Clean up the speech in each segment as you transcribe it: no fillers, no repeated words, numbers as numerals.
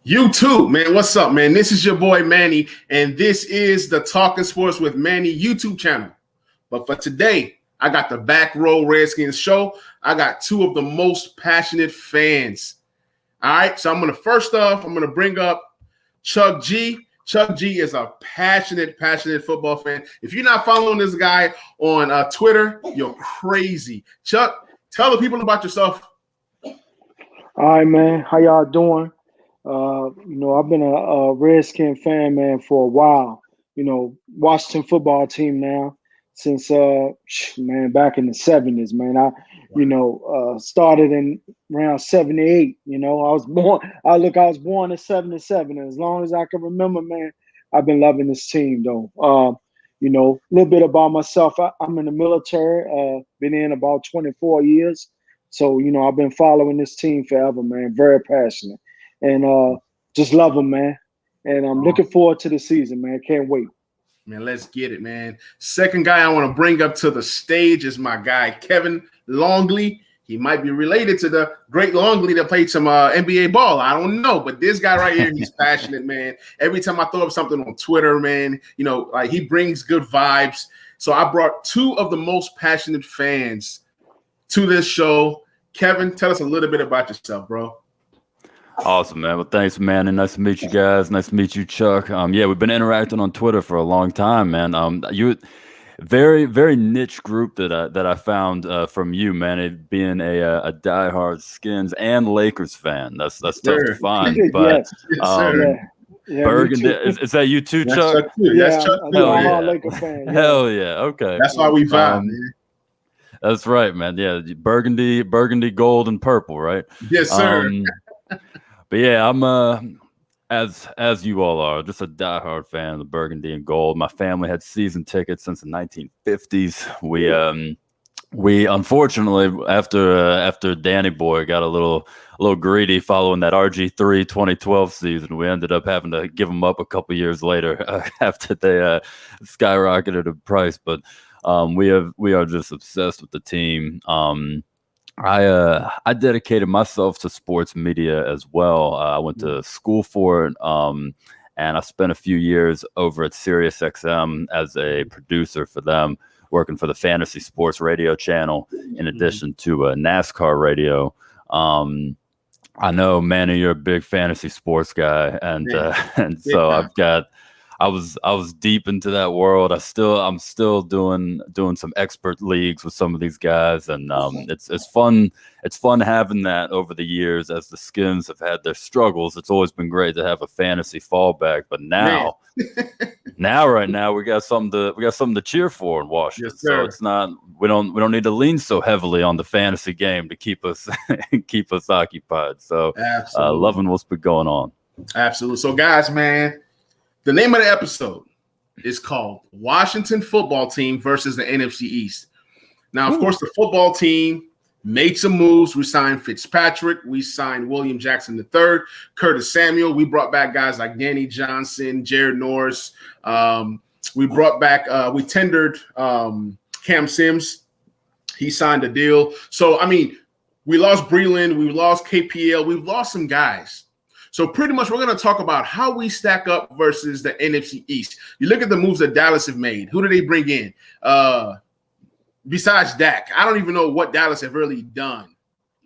YouTube, man, what's up, man? This is your boy Manny, and this is the Talking Sports with Manny YouTube channel. But for today, I got the Backrow Redskins show. I got two of the most passionate fans. All right, so I'm gonna bring up Chuck G. Chuck G is a passionate football fan. If you're not following this guy on Twitter, you're crazy. Chuck, tell the people about yourself. All right, man. How y'all doing? I've been a Redskin fan, man, for a while. Washington football team now since back in the 70s, man. I started in around 78. I was born in 77. And as long as I can remember, man, I've been loving this team though. A little bit about myself. I'm in the military, been in about 24 years. So, I've been following this team forever, man. Very passionate. And just love them, man. And I'm looking forward to the season, man. Can't wait. Man, let's get it, man. Second guy I want to bring up to the stage is my guy, Kevin Longley. He might be related to the great Longley that played some NBA ball. I don't know, but this guy right here, he's passionate, man. Every time I throw up something on Twitter, man, like he brings good vibes. So I brought two of the most passionate fans to this show. Kevin, tell us a little bit about yourself, bro. Awesome, man. Well, thanks, man, and nice to meet you guys. Nice to meet you, Chuck. We've been interacting on Twitter for a long time, man. You very, very niche group that I found from you, man. It being a diehard Skins and Lakers fan. That's tough to find. But Burgundy, is that you too, Chuck? Chuck too. Yeah, Chuck too. I'm a Laker fan. Hell yeah. Okay. That's why we found, man. That's right, man. Yeah, burgundy, gold, and purple, right? Yes, sir. But yeah, I'm as you all are, just a diehard fan of the burgundy and gold. My family had season tickets since the 1950s. We unfortunately after Danny Boy got a little greedy following that RG3 2012 season, we ended up having to give them up a couple years later after they skyrocketed in price. But we are just obsessed with the team. I dedicated myself to sports media as well. I went to school for it, and I spent a few years over at SiriusXM as a producer for them, working for the fantasy sports radio channel, in addition to NASCAR radio. I know, Manny, you're a big fantasy sports guy, and so I was deep into that world. I'm still doing some expert leagues with some of these guys, and it's fun. It's fun having that over the years as the Skins have had their struggles. It's always been great to have a fantasy fallback, but now, right now we got something to cheer for in Washington. Yes, sir. So it's not we don't need to lean so heavily on the fantasy game to keep us occupied. So loving what's been going on. Absolutely. So guys, man, the name of the episode is called Washington Football Team versus the NFC East. Now, of course, the football team made some moves. We signed Fitzpatrick. We signed William Jackson III, Curtis Samuel. We brought back guys like Danny Johnson, Jared Norris. We tendered Cam Sims. He signed a deal. So, we lost Breland. We lost KPL. We've lost some guys. So pretty much we're going to talk about how we stack up versus the NFC East. You look at the moves that Dallas have made. Who do they bring in? Besides Dak, I don't even know what Dallas have really done.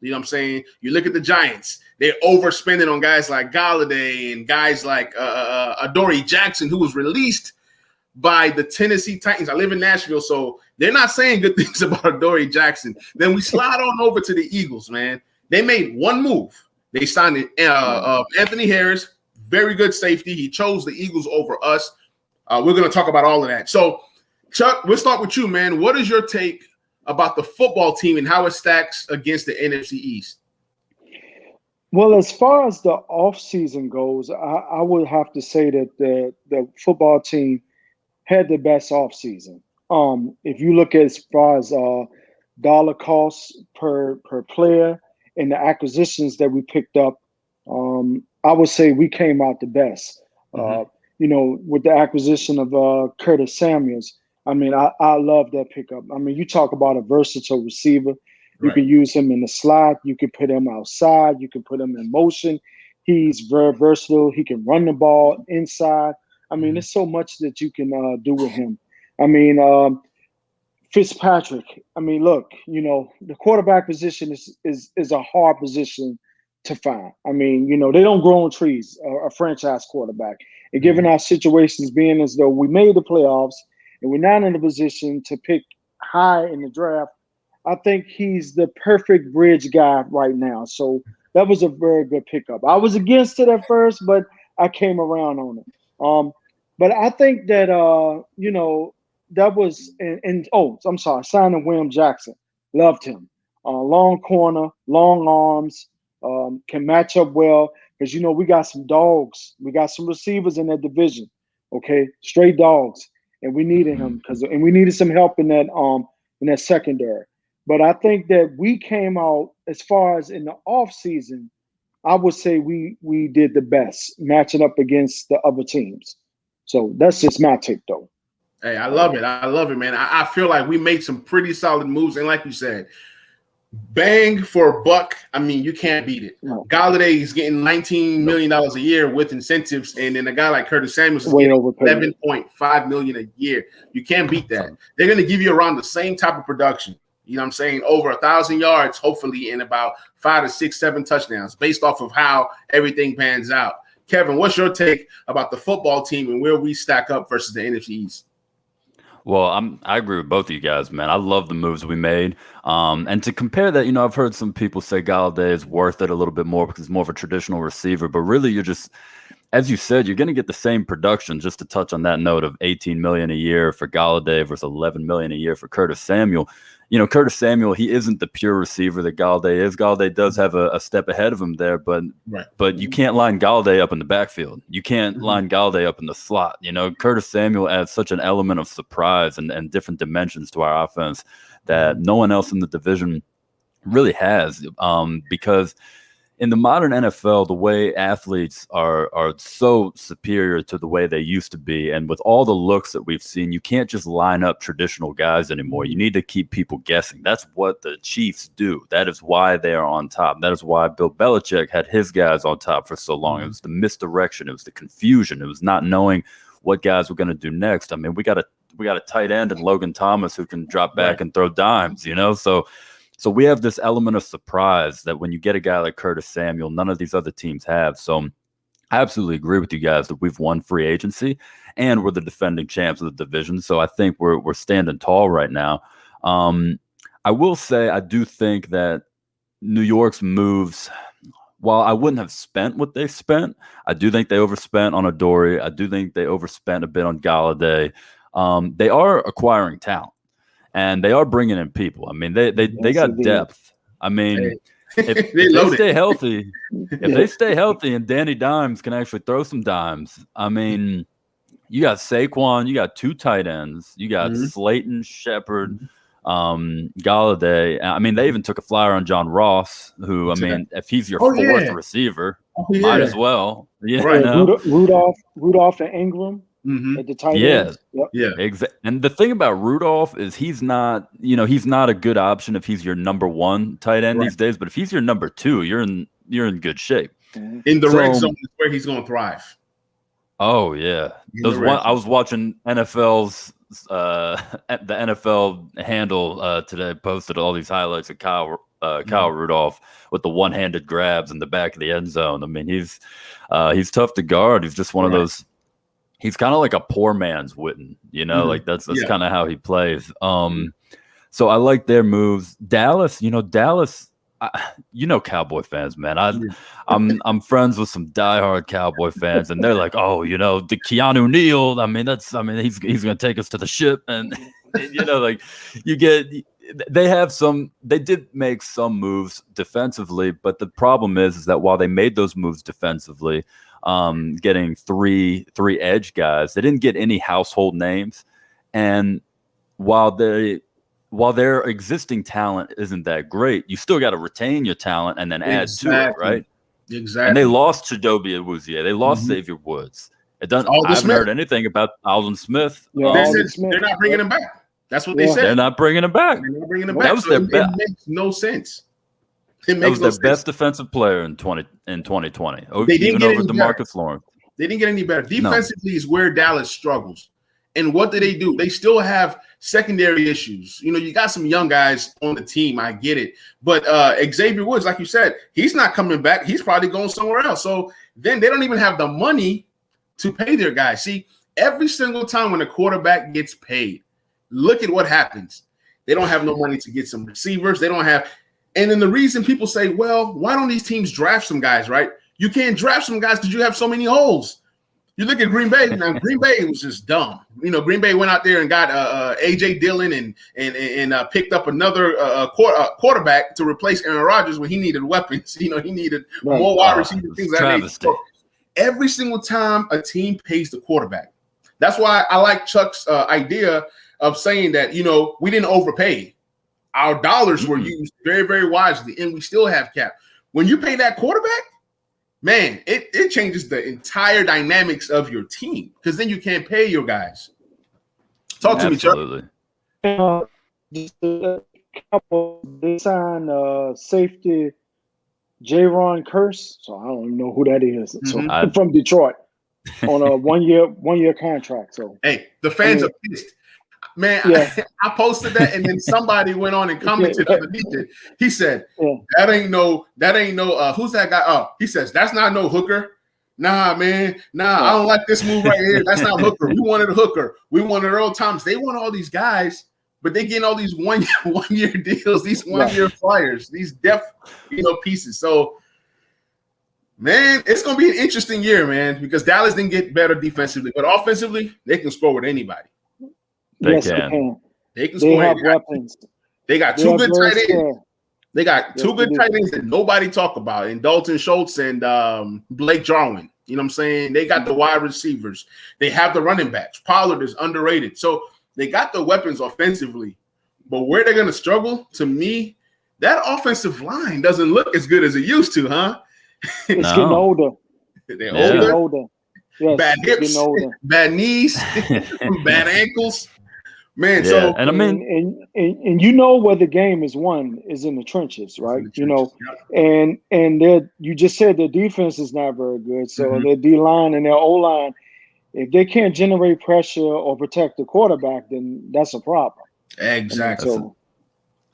You know what I'm saying? You look at the Giants. They're overspending on guys like Galladay and guys like Adoree Jackson, who was released by the Tennessee Titans. I live in Nashville, so they're not saying good things about Adoree Jackson. Then we slide on over to the Eagles, man. They made one move. They signed Anthony Harris, very good safety. He chose the Eagles over us. We're going to talk about all of that. So, Chuck, we'll start with you, man. What is your take about the football team and how it stacks against the NFC East? Well, as far as the offseason goes, I would have to say that the football team had the best offseason. If you look as far as dollar costs per player and the acquisitions that we picked up, I would say we came out the best. With the acquisition of Curtis Samuels, I mean, I love that pickup. I mean, you talk about a versatile receiver. You can use him in the slot. You can put him outside. You can put him in motion. He's very versatile. He can run the ball inside. I mean, there's so much that you can do with him. I mean, Fitzpatrick. I mean, look, the quarterback position is a hard position to find. I mean, they don't grow on trees, a franchise quarterback. And given our situations being as though we made the playoffs and we're not in a position to pick high in the draft, I think he's the perfect bridge guy right now. So that was a very good pickup. I was against it at first, but I came around on it. But I think that, that was I'm sorry, signing William Jackson. Loved him. Long corner, long arms, can match up well because, we got some dogs. We got some receivers in that division, okay? Straight dogs. And we needed him and we needed some help in that secondary. But I think that we came out as far as in the offseason, I would say we did the best matching up against the other teams. So that's just my take, though. Hey, I love it. I love it, man. I feel like we made some pretty solid moves. And like you said, bang for a buck. I mean, you can't beat it. No. Galladay is getting $19 million a year with incentives. And then a guy like Curtis Samuels is getting $11.5 million a year. You can't beat that. They're going to give you around the same type of production. You know what I'm saying? Over 1,000 yards, hopefully, and about 5 to 6, 7 touchdowns based off of how everything pans out. Kevin, what's your take about the football team and where we stack up versus the NFC East? Well, I agree with both of you guys, man. I love the moves we made. And to compare that, I've heard some people say Galladay is worth it a little bit more because he's more of a traditional receiver. But really, you're just, as you said, you're going to get the same production. Just to touch on that note of $18 million a year for Galladay versus $11 million a year for Curtis Samuel. Curtis Samuel, he isn't the pure receiver that Galladay is. Galladay does have a step ahead of him there, but you can't line Galladay up in the backfield. You can't line Galladay up in the slot. Curtis Samuel adds such an element of surprise and different dimensions to our offense that no one else in the division really has. Because in the modern NFL, the way athletes are so superior to the way they used to be, and with all the looks that we've seen, you can't just line up traditional guys anymore. You need to keep people guessing. That's what the Chiefs do. That is why they are on top. That is why Bill Belichick had his guys on top for so long. It was the misdirection. It was the confusion. It was not knowing what guys were going to do next. I mean, we got a tight end in Logan Thomas who can drop back and throw dimes, So we have this element of surprise that when you get a guy like Curtis Samuel, none of these other teams have. So I absolutely agree with you guys that we've won free agency and we're the defending champs of the division. So I think we're standing tall right now. I will say I do think that New York's moves, while I wouldn't have spent what they spent, I do think they overspent on Adoree'. I do think they overspent a bit on Galladay. They are acquiring talent. And they are bringing in people. I mean, they got depth. I mean, if they stay healthy, and Danny Dimes can actually throw some dimes. I mean, you got Saquon, you got 2 tight ends, you got Slayton, Shepard, Galladay. I mean, they even took a flyer on John Ross, who, I mean, if he's your fourth receiver, might as well. Yeah, Rudolph and Ingram. At the tight end. Exactly. And the thing about Rudolph is he's not a good option if he's your number 1 tight end these days. But if he's your number 2, you're in good shape. In the red zone is where he's going to thrive. Oh yeah, I was watching NFL's the NFL handle today posted all these highlights of Kyle Rudolph with the one-handed grabs in the back of the end zone. I mean, he's tough to guard. He's just one of those. He's kind of like a poor man's Witten, like that's kind of how he plays. So I like their moves. Dallas, Cowboy fans, man. I'm friends with some diehard Cowboy fans, and they're like, oh, the Keanu Neal. I mean, he's gonna take us to the ship, and they did make some moves defensively, but the problem is that while they made those moves defensively, getting three edge guys. They didn't get any household names, and while their existing talent isn't that great, you still got to retain your talent and then add to it, right? Exactly. And they lost Chidobe Awuzie. They lost Xavier Woods. I haven't heard anything about Alden Smith. Yeah, they're not bringing him back. That's what they said. They're not bringing him back. They're not bringing him back. That was their best. It makes no sense. That was their best defensive player in 2020. They didn't even get over any DeMarcus Lawrence. They didn't get any better. Defensively is where Dallas struggles. And what do? They still have secondary issues. You know, you got some young guys on the team. I get it. But Xavier Woods, like you said, he's not coming back. He's probably going somewhere else. So then they don't even have the money to pay their guys. See, every single time when a quarterback gets paid, look at what happens. They don't have no money to get some receivers. They don't have – and then the reason people say, well, why don't these teams draft some guys, right? You can't draft some guys because you have so many holes. You look at Green Bay. Now, Green Bay was just dumb. You know, Green Bay went out there and got A.J. Dillon and picked up another quarterback to replace Aaron Rodgers when he needed weapons. You know, he needed more wide receivers, things like that. So every single time a team pays the quarterback. That's why I like Chuck's idea of saying that, you know, we didn't overpay. Our dollars were used very, very wisely, and we still have cap. When you pay that quarterback, man, it changes the entire dynamics of your team because then you can't pay your guys. Talk to me, Chuck. They signed safety Jaron Curse, so I don't even know who that is. So I'm from Detroit on a one year contract. So hey, the fans are pissed. Man, yeah. I posted that, and then somebody went on and commented underneath it. He said, that ain't no, who's that guy? Oh, he says, that's not no hooker. Nah, man. Nah, I don't like this move right here. That's not hooker. We wanted a hooker. We wanted Earl Thomas. They want all these guys, but they getting all these one year deals, these 1 year flyers, these depth, pieces. So, man, it's going to be an interesting year, man, because Dallas didn't get better defensively, but offensively, they can score with anybody. They can score. They have weapons. They got two good tight ends. They got two good tight ends that nobody talk about, and Dalton Schultz and Blake Jarwin. You know what I'm saying? They got the wide receivers. They have the running backs. Pollard is underrated. So they got the weapons offensively. But where they're going to struggle, to me, that offensive line doesn't look as good as it used to, huh? It's getting older. They're older. Yes, bad hips, bad knees, bad ankles. Man, so and I mean, and you know where the game is won is in the trenches, right? And you just said their defense is not very good, so their D line and their O line, if they can't generate pressure or protect the quarterback, then that's a problem. Exactly.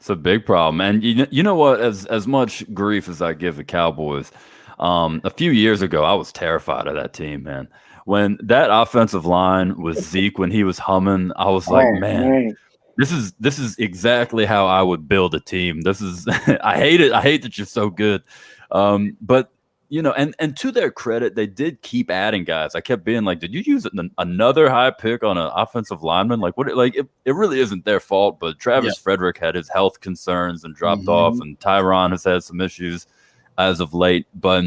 It's a big problem, and you know what? As much grief as I give the Cowboys, a few years ago, I was terrified of that team, man. When that offensive line was Zeke, when he was humming, I was like, man, this is exactly how I would build a team. This is I hate it. I hate that you're so good. But and to their credit, they did keep adding guys. I kept being like, did you use another high pick on an offensive lineman? Like what? Like it really isn't their fault. But Travis Frederick had his health concerns and dropped off, and Tyron has had some issues as of late. But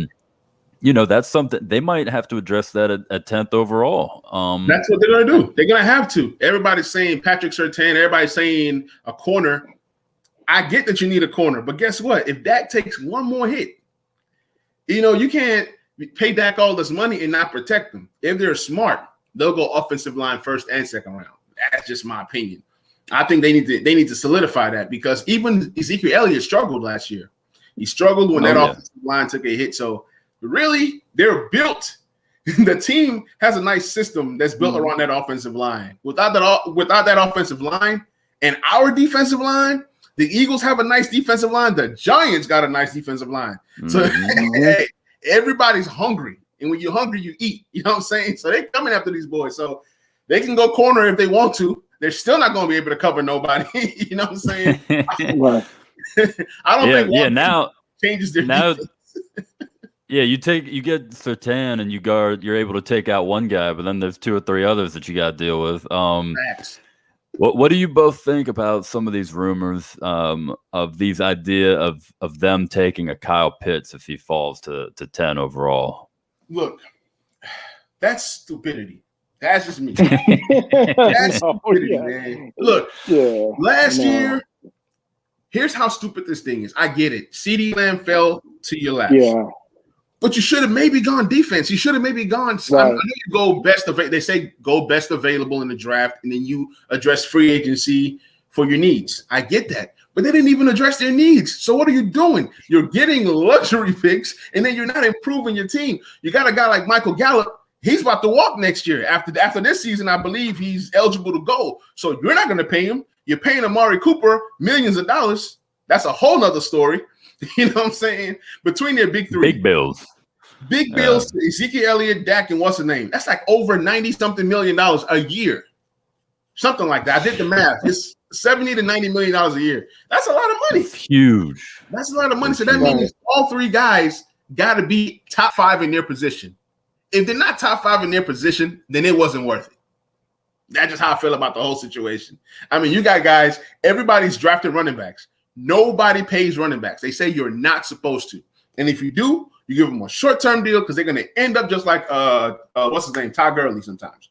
that's something they might have to address that at 10th overall. That's what they're going to do. They're going to have to. Everybody's saying Patrick Surtain. Everybody's saying a corner. I get that you need a corner, but guess what? If Dak takes one more hit, you can't pay Dak all this money and not protect them. If they're smart, they'll go offensive line first and second round. That's just my opinion. I think they need to solidify that because even Ezekiel Elliott struggled last year. He struggled when that offensive line took a hit. So really, they're built. The team has a nice system that's built around that offensive line. Without that offensive line and our defensive line, the Eagles have a nice defensive line. The Giants got a nice defensive line. So hey, everybody's hungry. And when you're hungry, you eat. You know what I'm saying? So they're coming after these boys. So they can go corner if they want to. They're still not going to be able to cover nobody. You know what I'm saying? I don't think now changes their defense. Yeah, you get Surtain and you're able to take out one guy, but then there's two or three others that you got to deal with. What do you both think about some of these rumors of these idea of them taking a Kyle Pitts if he falls to 10 overall? Look, That's stupidity. That's just me. That's stupidity, man. Look, last year, here's how stupid this thing is. I get it. CeeDee Lamb fell to your laps. Yeah. But you should have maybe gone defense. You should have maybe gone. Right. I know you go best available. They say go best available in the draft, and then you address free agency for your needs. I get that. But they didn't even address their needs. So what are you doing? You're getting luxury picks, and then you're not improving your team. You got a guy like Michael Gallup. He's about to walk next year. After this season, I believe he's eligible to go. So you're not going to pay him. You're paying Amari Cooper millions of dollars. That's a whole nother story. You know what I'm saying? Between their big three. Big bills. Big bills, Ezekiel Elliott, Dak, and what's the name? That's like over $90-something million a year. Something like that. I did the math. It's $70 to $90 million a year. That's a lot of money. It's huge. That's a lot of money. So that means all three guys got to be top 5 in their position. If they're not top 5 in their position, then it wasn't worth it. That's just how I feel about the whole situation. I mean, you got guys, everybody's drafted running backs. Nobody pays running backs. They say you're not supposed to. And if you do, you give them a short-term deal because they're going to end up just like, what's his name, Todd Gurley sometimes.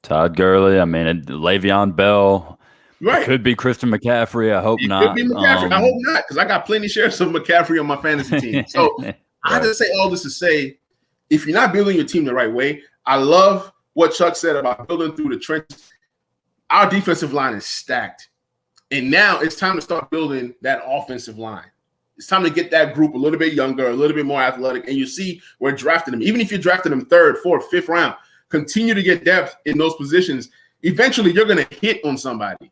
Todd Gurley. I mean, Le'Veon Bell. Right. It could be Christian McCaffrey. I hope not. Could be McCaffrey. I hope not, because I got plenty shares of McCaffrey on my fantasy team. So I just say all this to say, if you're not building your team the right way, I love what Chuck said about building through the trenches. Our defensive line is stacked. And now it's time to start building that offensive line. It's time to get that group a little bit younger, a little bit more athletic. And you see we're drafting them. Even if you drafted them 3rd, 4th, 5th round, continue to get depth in those positions. Eventually, you're going to hit on somebody.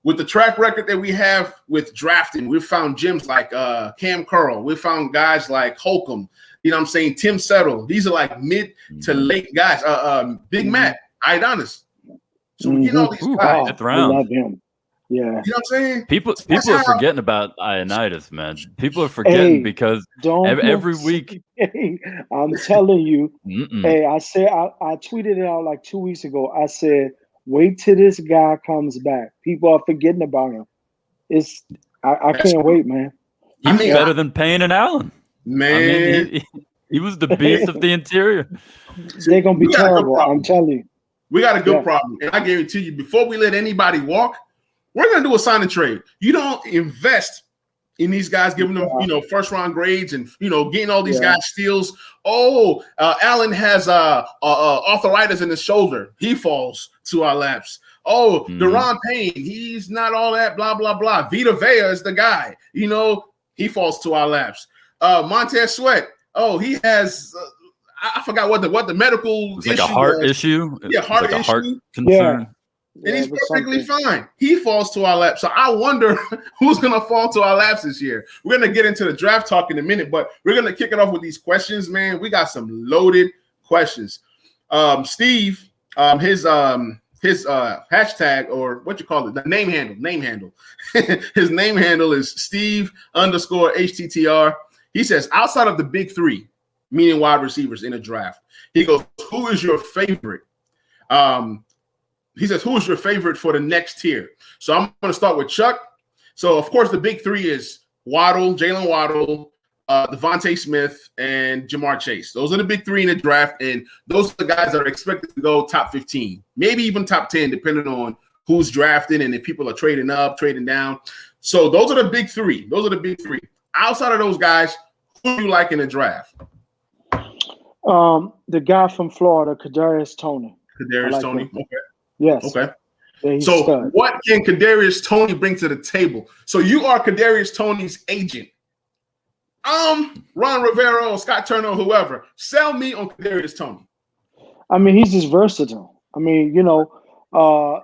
With the track record that we have with drafting, we've found gems like Cam Curl. We've found guys like Holcomb. You know what I'm saying? Tim Settle. These are like mid to late guys. Big Matt, Iodonis. So we're getting all these guys. I love him. Yeah. You know what I'm saying? People are forgetting about Ioannidis, man. People are forgetting because every week. I'm telling you. Hey, I said I tweeted it out like 2 weeks ago. I said, wait till this guy comes back. People are forgetting about him. I can't wait, man. He's better than Payne and Allen. Man. I mean, he was the beast of the interior. They're gonna be terrible. I'm telling you. We got a good problem. And I guarantee you, before we let anybody walk, we're going to do a sign and trade. You don't invest in these guys, giving them, first round grades and, getting all these guys steals. Oh, Allen has arthritis in his shoulder. He falls to our laps. Oh, Deron Payne, he's not all that, blah, blah, blah. Vita Vea is the guy. He falls to our laps. Montez Sweat. Oh, he has I forgot what the medical issue like a heart issue. Yeah, heart issue. Heart concern. Yeah. And he's perfectly fine. He falls to our laps. So I wonder who's going to fall to our laps this year. We're going to get into the draft talk in a minute, but we're going to kick it off with these questions, man. We got some loaded questions. Steve, his hashtag, or what you call it, the name handle. His name handle is Steve_HTTR. He says, outside of the big 3, meaning wide receivers in a draft, he goes, who is your favorite? He says, who is your favorite for the next tier? So I'm going to start with Chuck. So, of course, the big 3 is Waddle, Jalen Waddle, Devontae Smith, and Jamar Chase. Those are the big 3 in the draft, and those are the guys that are expected to go top 15, maybe even top 10, depending on who's drafting and if people are trading up, trading down. So those are the big 3. Outside of those guys, who do you like in the draft? The guy from Florida, Kadarius Toney. Toney. Okay. Yes. Okay. So what can Kadarius Toney bring to the table? So you are Kadarius Toney's agent. Ron Rivera, Scott Turner, whoever. Sell me on Kadarius Toney. I mean, he's just versatile. I mean, inside,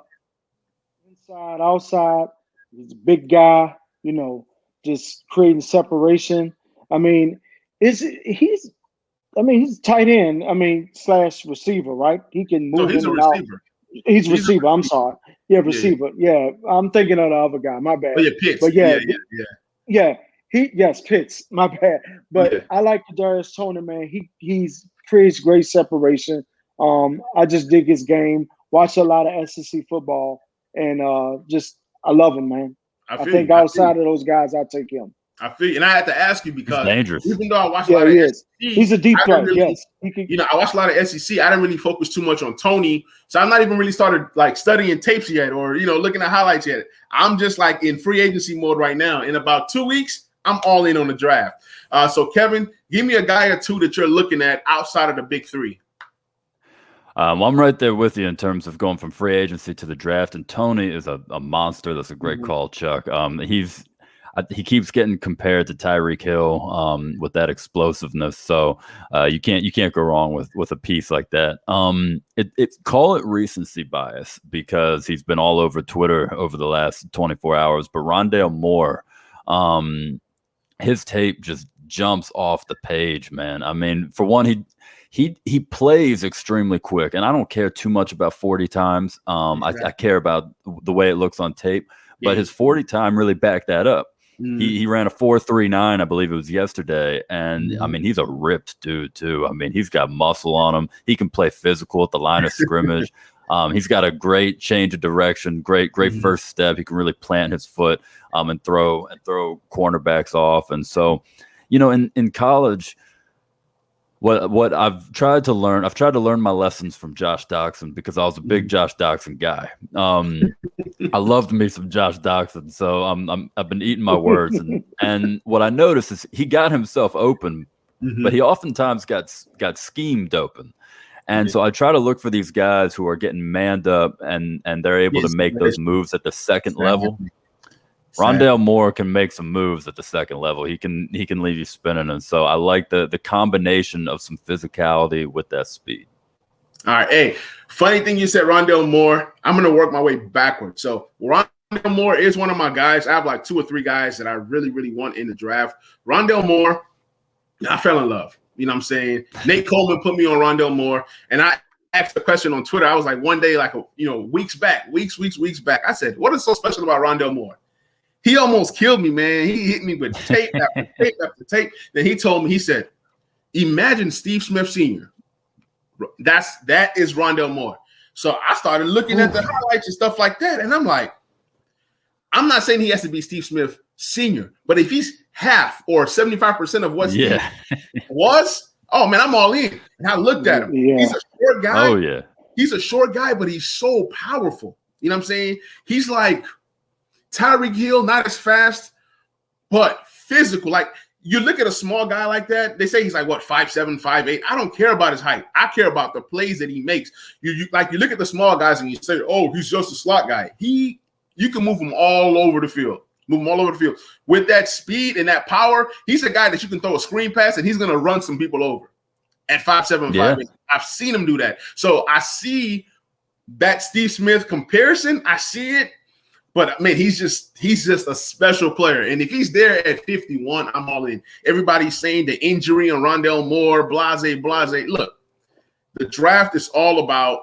outside, he's a big guy, just creating separation. I mean, he's tight end, / receiver, right? He can move in and receiver. Out. He's a receiver. I'm sorry. Yeah, receiver. Yeah, I'm thinking of the other guy. My bad. Oh, yeah, Pitts. But yeah. Pitts. My bad. But I like Kadarius Toney, man. He creates great separation. I just dig his game. Watch a lot of SEC football, and I love him, man. I think outside of those guys, I'll take him. I feel, and I had to ask you because dangerous. even though I watch a lot of SEC, he's a deep player. Really, yes, I watched a lot of SEC. I didn't really focus too much on Tony, so I'm not even really started like studying tapes yet, or looking at highlights yet. I'm just like in free agency mode right now. In about 2 weeks, I'm all in on the draft. So Kevin, give me a guy or two that you're looking at outside of the big three. I'm right there with you in terms of going from free agency to the draft, and Tony is a monster. That's a great call, Chuck. He keeps getting compared to Tyreek Hill with that explosiveness. So you can't go wrong with a piece like that. Call it recency bias because he's been all over Twitter over the last 24 hours. But Rondale Moore, his tape just jumps off the page, man. I mean, for one, he plays extremely quick, and I don't care too much about 40 times. Exactly. I care about the way it looks on tape, but his 40 time really backed that up. He ran a 4.39, I believe it was yesterday, and I mean, he's a ripped dude too. I mean, he's got muscle on him. He can play physical at the line of scrimmage. He's got a great change of direction, great first step. He can really plant his foot and throw cornerbacks off. And so, in college, what I've tried to learn my lessons from Josh Doctson because I was a big Josh Doctson guy. I loved me some Josh Doctson, so I've been eating my words. And what I noticed is he got himself open, but he oftentimes got schemed open. And so I try to look for these guys who are getting manned up and they're able to make those moves at the second level. Rondale Moore can make some moves at the second level. He can leave you spinning. And so I like the combination of some physicality with that speed. All right. Hey, funny thing you said, Rondale Moore. I'm going to work my way backwards. So Rondale Moore is one of my guys. I have like 2 or 3 guys that I really, really want in the draft. Rondale Moore, I fell in love. You know what I'm saying? Nate Coleman put me on Rondale Moore, and I asked the question on Twitter. I was like, one day, like, weeks back. I said, what is so special about Rondale Moore? He almost killed me, man. He hit me with tape after tape after tape. Then he told me, he said, imagine Steve Smith Sr. That is Rondale Moore. So I started looking at the highlights and stuff like that. And I'm like, I'm not saying he has to be Steve Smith Sr., but if he's half or 75% of what Steve was, oh, man, I'm all in. And I looked at him. Yeah. He's a short guy. Oh, yeah. He's a short guy, but he's so powerful. You know what I'm saying? He's like Tyreek Hill, not as fast, but physical. Like, you look at a small guy like that, they say he's like, 5'7", 5'8". I don't care about his height. I care about the plays that he makes. You look at the small guys and you say, oh, he's just a slot guy. You can move him all over the field. With that speed and that power, he's a guy that you can throw a screen pass and he's going to run some people over at 5'7", 5'8". I've seen him do that. So I see that Steve Smith comparison. I see it. But, man, he's just a special player. And if he's there at 51, I'm all in. Everybody's saying the injury on Rondale Moore, blase. Look, the draft is all about,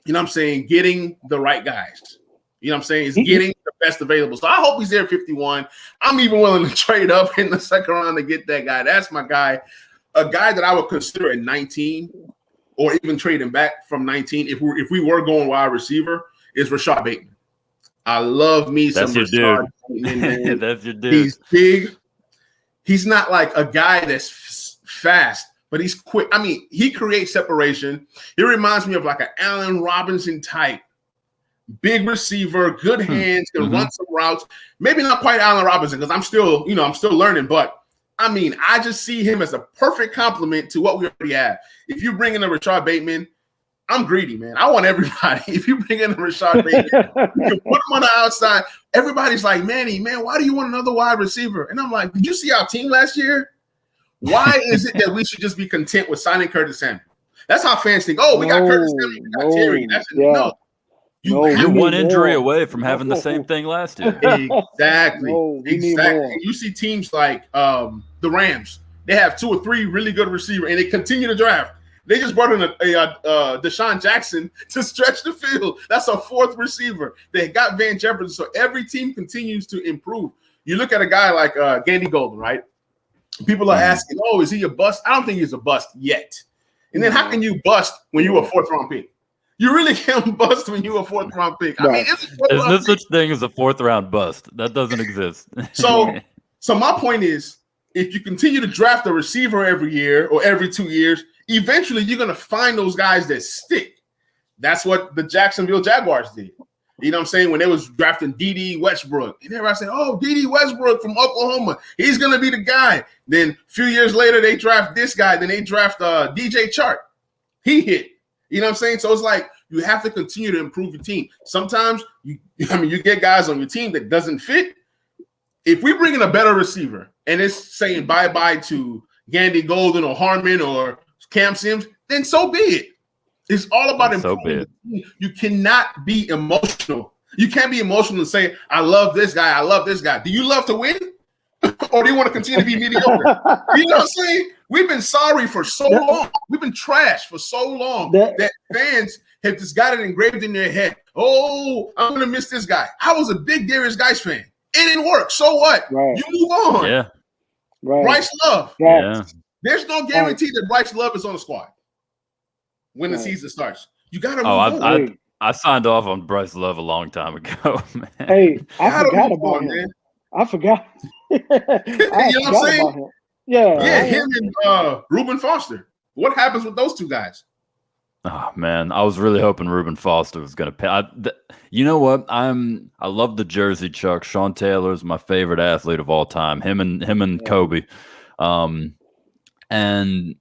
getting the right guys. You know what I'm saying? It's getting the best available. So I hope he's there at 51. I'm even willing to trade up in the second round to get that guy. That's my guy. A guy that I would consider at 19 or even trading back from 19 if we were going wide receiver is Rashad Bateman. I love me some Rashad Bateman. That's your dude. He's big. He's not like a guy that's fast, but he's quick. I mean, he creates separation. He reminds me of like an Allen Robinson type. Big receiver, good hands, can run some routes. Maybe not quite Allen Robinson because I'm still learning. But, I mean, I just see him as a perfect complement to what we already have. If you bring in a Rashad Bateman, I'm greedy, man. I want everybody. If you bring in a Rashad Bateman, you can put him on the outside. Everybody's like, Manny, man, why do you want another wide receiver? And I'm like, did you see our team last year? Why is it that we should just be content with signing Curtis Samuel? That's how fans think, oh, we got Curtis Samuel, we got Terry. No. You're one injury away from having the same thing last year. Exactly. You see teams like the Rams. They have 2 or 3 really good receivers, and they continue to draft. They just brought in a Deshaun Jackson to stretch the field. That's a 4th receiver. They got Van Jefferson. So every team continues to improve. You look at a guy like Gandy Golden, right? People are asking, oh, is he a bust? I don't think he's a bust yet. And then how can you bust when you're a 4th-round pick? You really can't bust when you're a 4th-round pick. I mean, there's no such thing as a 4th-round bust. That doesn't exist. So So my point is, if you continue to draft a receiver every year or every 2 years, eventually you're going to find those guys that stick. That's what the Jacksonville Jaguars did. You know what I'm saying? When they was drafting D.D. Westbrook. And everybody said, oh, D.D. Westbrook from Oklahoma. He's going to be the guy. Then a few years later, they draft this guy. Then they draft DJ Chark. He hit. You know what I'm saying? So it's like you have to continue to improve your team. Sometimes you get guys on your team that doesn't fit. If we bring in a better receiver and it's saying bye-bye to Gandy Golden or Harmon or Cam Sims, then so be it. It's all about improving. You cannot be emotional. You can't be emotional and say, I love this guy. I love this guy. Do you love to win? Or do you want to continue to be mediocre? You know what I'm saying? We've been sorry for so long. We've been trash for so long that fans have just got it engraved in their head. Oh, I'm going to miss this guy. I was a big Darius Geis fan. It didn't work. So what? Right. You move on. Yeah. Right. Bryce Love. Yeah. There's no guarantee that Bryce Love is on the squad when the season starts. You got to move on. I signed off on Bryce Love a long time ago, man. Hey, I forgot about him. Man. I forgot. You know what I'm saying? Him. Yeah, him and Reuben Foster. What happens with those two guys? Oh man, I was really hoping Reuben Foster was going to pay. You know what? I love the Jersey Chuck. Sean Taylor is my favorite athlete of all time. Him and Kobe. And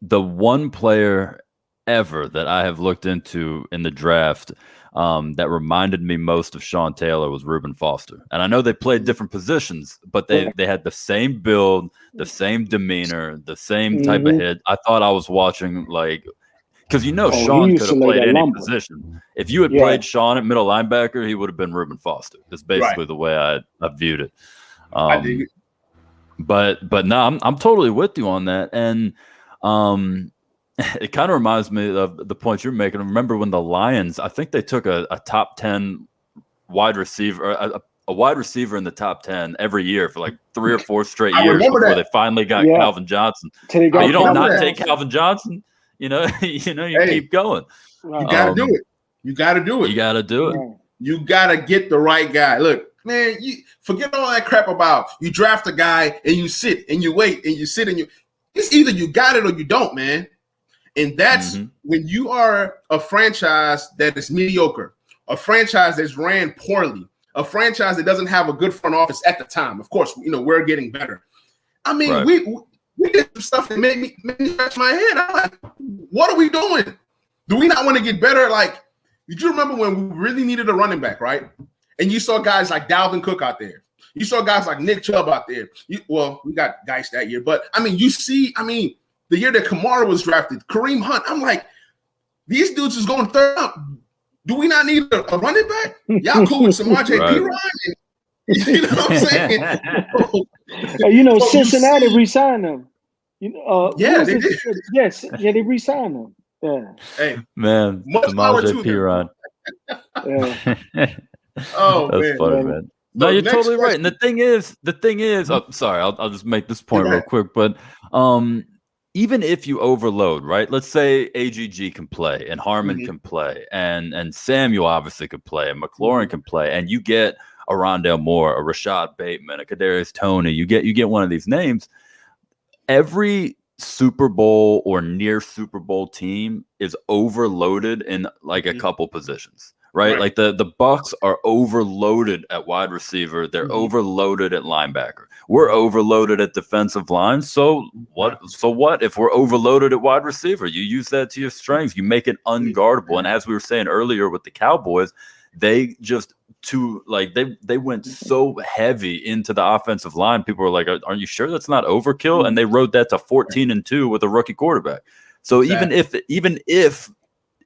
the one player ever that I have looked into in the draft that reminded me most of Sean Taylor was Reuben Foster. And I know they played different positions, but they had the same build, the same demeanor, the same type of hit. I thought I was watching because Sean could have played any position. If you had played Sean at middle linebacker, he would have been Reuben Foster. That's basically the way I viewed it. I dig it. But no, I'm totally with you on that. And it kind of reminds me of the point you're making. Remember when the Lions, I think they took a top 10 wide receiver, a wide receiver in the top 10 every year for like 3 or 4 straight years before they finally got Calvin Johnson. You don't not take Calvin Johnson. You keep going. You got to do it. You got to do it. You got to do it. You got to get the right guy. Look, man, you forget all that crap about you draft a guy and you sit and you wait and you sit and it's either you got it or you don't, man. And that's when you are a franchise that is mediocre, a franchise that's ran poorly, a franchise that doesn't have a good front office at the time. Of course, we're getting better. I mean, we did some stuff that made me scratch my head. I'm like, what are we doing? Do we not want to get better? Like, did you remember when we really needed a running back, right? And you saw guys like Dalvin Cook out there. You saw guys like Nick Chubb out there. We got Geis that year. But, the year that Kamara was drafted, Kareem Hunt, I'm like, these dudes is going third up. Do we not need a running back? Y'all cool with Samaje Perine? You know what I'm saying? Cincinnati re-signed them. They did. Yes, they re-signed them. Yeah. Hey, man, Samaje Perine. That's funny, man. No, you're totally right. And the thing is, sorry, I'll just make this point real quick, but even if you overload, right? Let's say AGG can play and Harmon can play and Samuel obviously could play and McLaurin can play, and you get a Rondale Moore, a Rashad Bateman, a Kadarius Toney, you get one of these names. Every Super Bowl or near Super Bowl team is overloaded in like a couple positions. Right? Like the Bucs are overloaded at wide receiver. They're overloaded at linebacker. We're overloaded at defensive line. So what if we're overloaded at wide receiver? You use that to your strengths. You make it unguardable. And as we were saying earlier with the Cowboys, they just they went so heavy into the offensive line. People were like, "Aren't you sure that's not overkill?" And they rode that to 14-2 with a rookie quarterback. So even if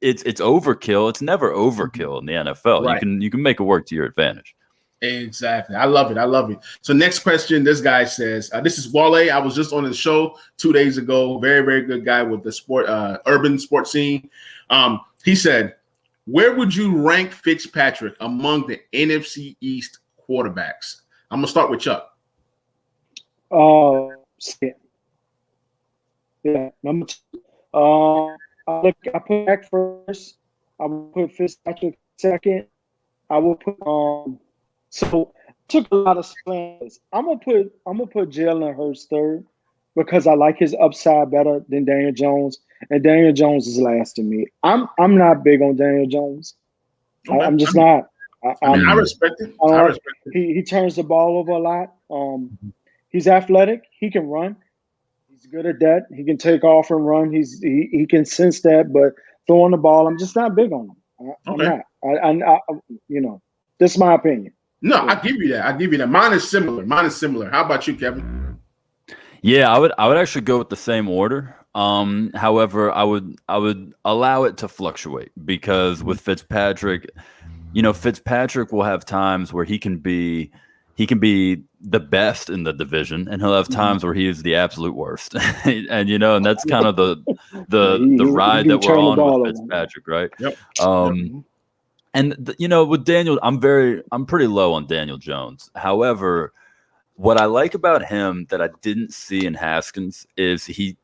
it's overkill, it's never overkill in the NFL. Right. You can make it work to your advantage. Exactly. I love it. So next question, this guy says, this is Wale. I was just on his show 2 days ago. Very, very good guy with the urban sports scene. He said, where would you rank Fitzpatrick among the NFC East quarterbacks? I'm going to start with Chuck. Number 2. I put Dak first. I will put Fitzpatrick second. I will put so took a lot of slants. I'm gonna put Jalen Hurts third because I like his upside better than Daniel Jones, and Daniel Jones is last to me. I'm not big on Daniel Jones. Okay. I'm just not. I respect it. I respect it. He turns the ball over a lot. He's athletic. He can run. He's good at that. He can take off and run. He can sense that, but throwing the ball, I'm just not big on him. I'm not. This is my opinion. No, I give you that. Mine is similar. How about you, Kevin? Yeah, I would actually go with the same order. However, I would allow it to fluctuate because with Fitzpatrick, Fitzpatrick will have times where he can be the best in the division, and he'll have times where he is the absolute worst. and and that's kind of the ride that we're on with Fitzpatrick, right? Yep. And with Daniel, I'm pretty low on Daniel Jones. However, what I like about him that I didn't see in Haskins is he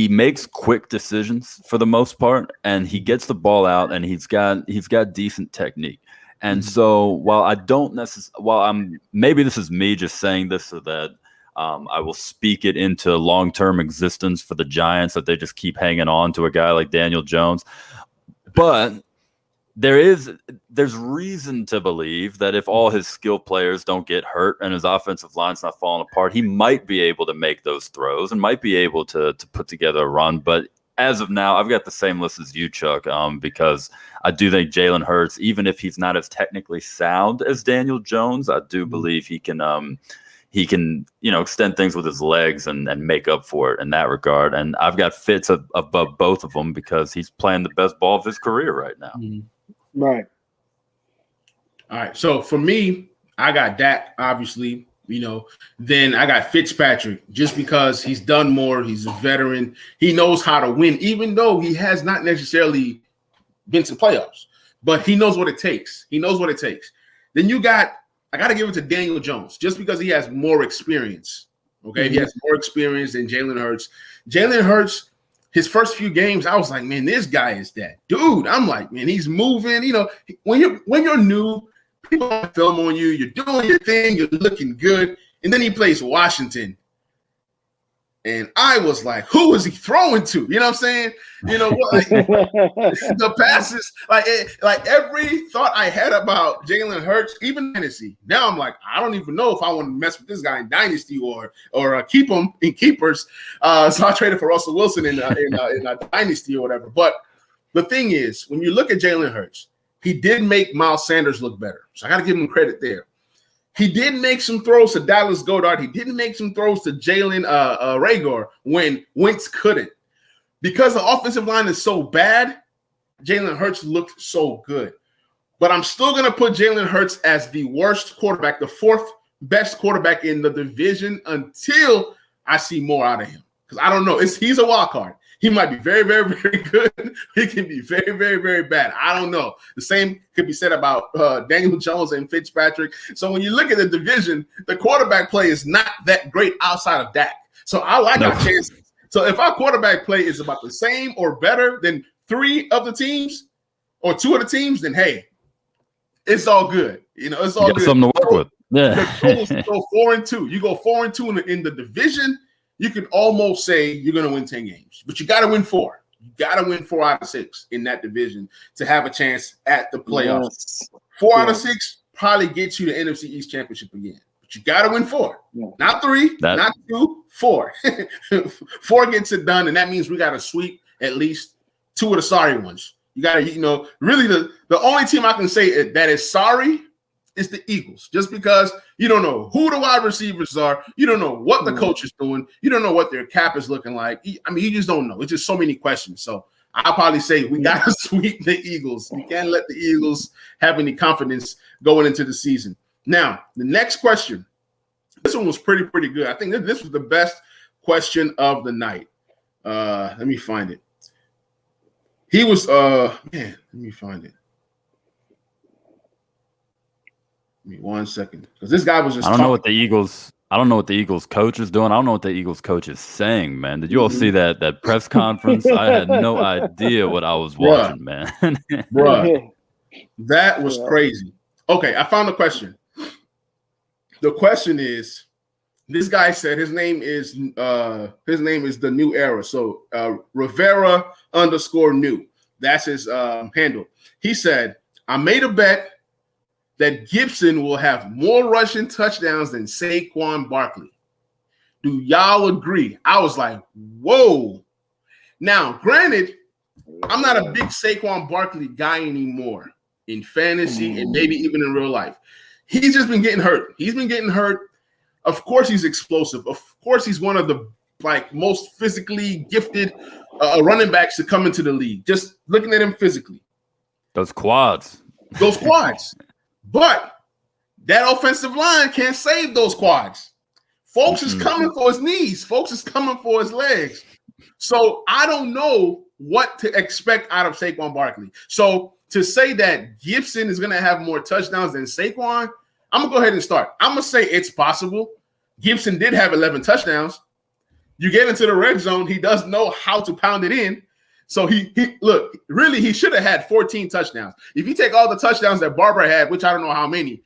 makes quick decisions for the most part, and he gets the ball out, and he's got decent technique. And so while maybe this is me just saying this so that I will speak it into long-term existence for the Giants, that they just keep hanging on to a guy like Daniel Jones, but there's reason to believe that if all his skill players don't get hurt and his offensive line's not falling apart, he might be able to make those throws and might be able to put together a run. But as of now, I've got the same list as you, Chuck, because I do think Jalen Hurts, even if he's not as technically sound as Daniel Jones, I do believe he can extend things with his legs and make up for it in that regard. And I've got Fitz above both of them because he's playing the best ball of his career right now. Right. All right. So for me, I got Dak, obviously, then I got Fitzpatrick just because he's done more. He's a veteran. He knows how to win, even though he has not necessarily been to playoffs, but he knows what it takes. Then I got to give it to Daniel Jones just because he has more experience. Okay. He has more experience than Jalen Hurts. Jalen Hurts, his first few games, I was like, man, this guy is that dude. I'm like, man, he's moving. When you're new, people have film on you. You're doing your thing. You're looking good. And then he plays Washington. And I was like, who is he throwing to? You know what I'm saying? The passes, like every thought I had about Jalen Hurts, even Tennessee. Now I'm like, I don't even know if I want to mess with this guy in Dynasty or keep him in keepers. So I traded for Russell Wilson in a Dynasty or whatever. But the thing is, when you look at Jalen Hurts, he did make Miles Sanders look better. So I got to give him credit there. He did make some throws to Dallas Goedert. He didn't make some throws to Jalen Reagor when Wentz couldn't. Because the offensive line is so bad, Jalen Hurts looked so good. But I'm still going to put Jalen Hurts as the worst quarterback, the fourth best quarterback in the division until I see more out of him. Because I don't know. He's a wild card. He might be very, very, very good. He can be very, very, very bad. I don't know. The same could be said about Daniel Jones and Fitzpatrick. So when you look at the division, the quarterback play is not that great outside of Dak. So I like our chances. So if our quarterback play is about the same or better than three of the teams or two of the teams, then hey, it's all good. It's all good. Something to work with. Yeah. You go 4-2. You go 4-2 in the division. You could almost say you're going to win 10 games, but you got to win 4. You got to win 4 out of 6 in that division to have a chance at the playoffs. Yes. 4 out of 6 probably gets you the NFC East championship again, but you got to win 4, not 3, not 2, 4. 4 gets it done, and that means we got to sweep at least 2 of the sorry ones. You got to, really the only team I can say that is sorry is the Eagles, just because you don't know who the wide receivers are. You don't know what the coach is doing. You don't know what their cap is looking like. I mean, you just don't know. It's just so many questions. So I'll probably say we got to sweep the Eagles. You can't let the Eagles have any confidence going into the season. Now, the next question. This one was pretty good. I think this was the best question of the night. Let me find it. He was, let me find it. Give me 1 second, because this guy was just. I don't know what the Eagles coach is doing. I don't know what the Eagles coach is saying, man. Did you all see that press conference? I had no idea what I was watching, man. Bruh, that was crazy. Okay, I found the question. the question is, this guy said his name is the New Era. So Rivera _new. That's his handle. He said, I made a bet that Gibson will have more rushing touchdowns than Saquon Barkley. Do y'all agree? I was like, whoa. Now, granted, I'm not a big Saquon Barkley guy anymore in fantasy and maybe even in real life. He's just been getting hurt. He's been getting hurt. Of course, he's explosive. Of course, he's one of the most physically gifted running backs to come into the league. Just looking at him physically. Those quads. But that offensive line can't save those quads. Folks is coming for his knees. Folks is coming for his legs. So I don't know what to expect out of Saquon Barkley. So to say that Gibson is going to have more touchdowns than Saquon, I'm going to go ahead and start. I'm going to say it's possible. Gibson did have 11 touchdowns. You get into the red zone, he does know how to pound it in. So he should have had 14 touchdowns. If you take all the touchdowns that Barber had, which I don't know how many,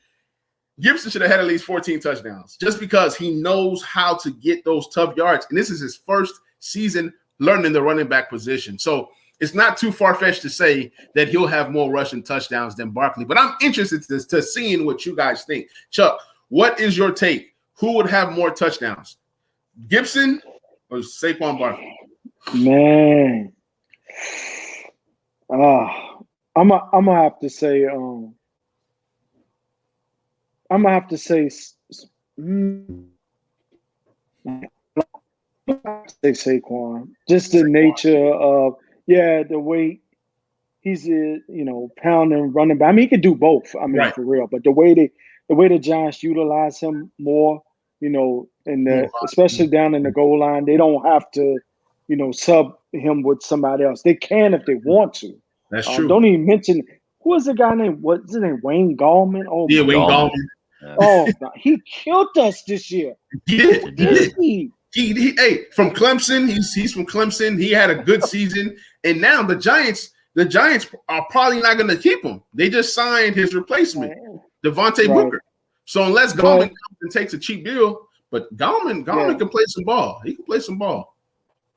Gibson should have had at least 14 touchdowns just because he knows how to get those tough yards. And this is his first season learning the running back position. So it's not too far-fetched to say that he'll have more rushing touchdowns than Barkley. But I'm interested to seeing what you guys think. Chuck, what is your take? Who would have more touchdowns, Gibson or Saquon Barkley? Man. I'm gonna have to say Saquon. Just the nature of the way he's pounding running back. I mean, he can do both. I mean, for real. But the way the Giants utilize him more, especially down in the goal line, they don't have to, sub him with somebody else. They can if they want to. That's true. Don't even mention who was the guy named what's his name? Wayne Gallman. Oh, yeah, Wayne Gallman. Yeah. Oh, he killed us this year. He from Clemson. He's from Clemson. He had a good season, and now the Giants are probably not going to keep him. They just signed his replacement, Devontae Booker. So unless Gallman comes and takes a cheap deal, but Gallman can play some ball. He can play some ball.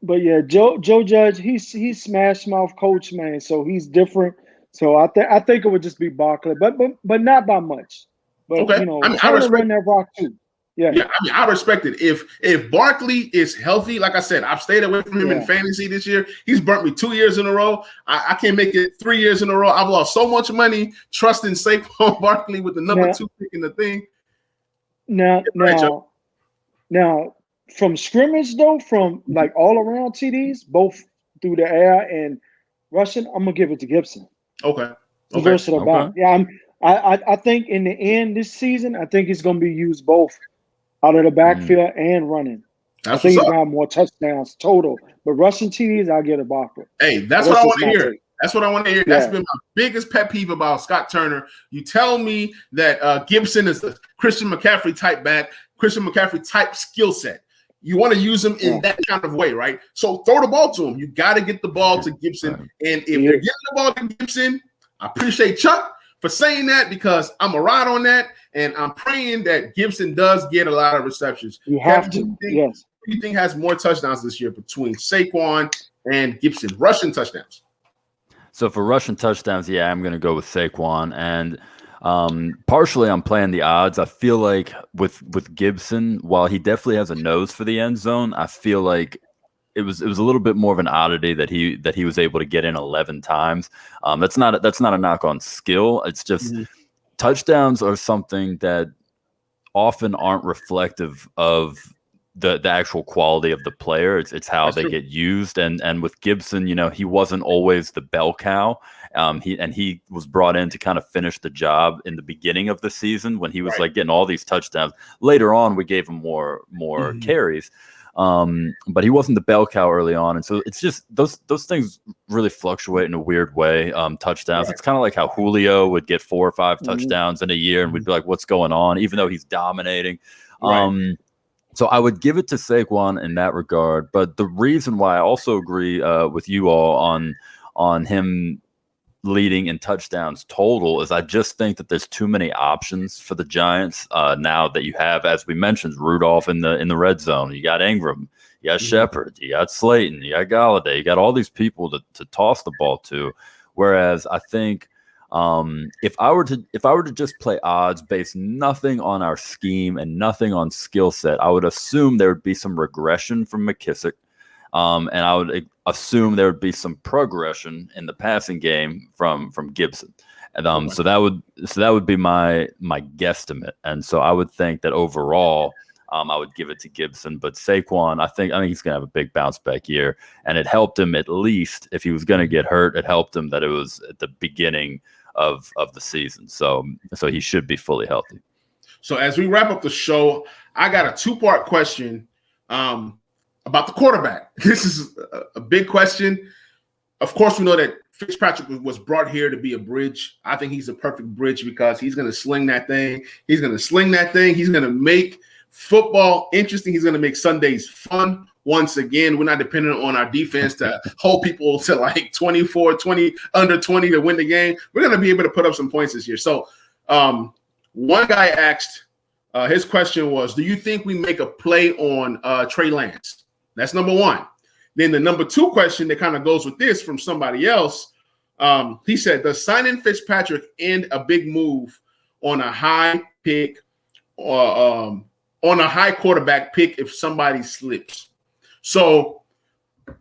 But yeah, Joe Judge, he's smash mouth coach, man. So he's different. So I think it would just be Barkley, but not by much. But okay. I respect that rock too. Yeah. I respect it. If Barkley is healthy, like I said, I've stayed away from him in fantasy this year. He's burnt me 2 years in a row. I can't make it 3 years in a row. I've lost so much money trusting Saquon Barkley with the number 2 pick in the thing. Now, from scrimmage though, from like all around TDs, both through the air and rushing, I'm gonna give it to Gibson. Okay. Versatile back. Yeah, I think in the end this season, I think he's gonna be used both out of the backfield and running. I think he's gonna have more touchdowns total. But rushing TDs, I'll get a Barkley. Hey, that's what I want to hear. That's what I want to hear. That's been my biggest pet peeve about Scott Turner. You tell me that Gibson is the Christian McCaffrey type back, Christian McCaffrey type skill set. You want to use him in that kind of way, right? So throw the ball to him. You got to get the ball to Gibson. And if you're getting the ball to Gibson, I appreciate Chuck for saying that because I'm a ride on that. And I'm praying that Gibson does get a lot of receptions. You have to. Yes. Who do you think has more touchdowns this year between Saquon and Gibson? Rushing touchdowns. So for rushing touchdowns, I'm going to go with Saquon. And partially I'm playing the odds. I feel like with Gibson, while he definitely has a nose for the end zone, I feel like it was a little bit more of an oddity that he was able to get in 11 times. That's not a knock on skill. It's just touchdowns are something that often aren't reflective of the actual quality of the player. It's how they get used. And with Gibson, he wasn't always the bell cow. He was brought in to kind of finish the job in the beginning of the season when he was like getting all these touchdowns. Later on, we gave him more carries. But he wasn't the bell cow early on. And so it's just those things really fluctuate in a weird way. Touchdowns. It's kind of like how Julio would get 4 or 5 touchdowns in a year and we'd be like, what's going on? Even though he's dominating. So I would give it to Saquon in that regard. But the reason why I also agree with you all on him leading in touchdowns total is I just think that there's too many options for the Giants now that you have, as we mentioned, Rudolph in the red zone. You got Ingram, you got Shepard, you got Slayton, you got Galladay, you got all these people to toss the ball to. Whereas I think if I were to just play odds based nothing on our scheme and nothing on skill set, I would assume there would be some regression from McKissick. And I would assume there would be some progression in the passing game from Gibson, and so that would be my guesstimate. And so I would think that overall, I would give it to Gibson. But Saquon, I think he's gonna have a big bounce back year, and it helped him at least if he was gonna get hurt. It helped him that it was at the beginning of the season, so he should be fully healthy. So as we wrap up the show, I got a 2-part question. About the quarterback. This is a big question. Of course, we know that Fitzpatrick was brought here to be a bridge. I think he's a perfect bridge because he's going to sling that thing. He's going to make football interesting. He's going to make Sundays fun. Once again, we're not dependent on our defense to hold people to like 24, 20, under 20 to win the game. We're going to be able to put up some points this year. So one guy asked, his question was, do you think we make a play on Trey Lance? That's number one. Then the number 2 question that kind of goes with this from somebody else, he said, does signing Fitzpatrick end a big move on a high pick or on a high quarterback pick if somebody slips? So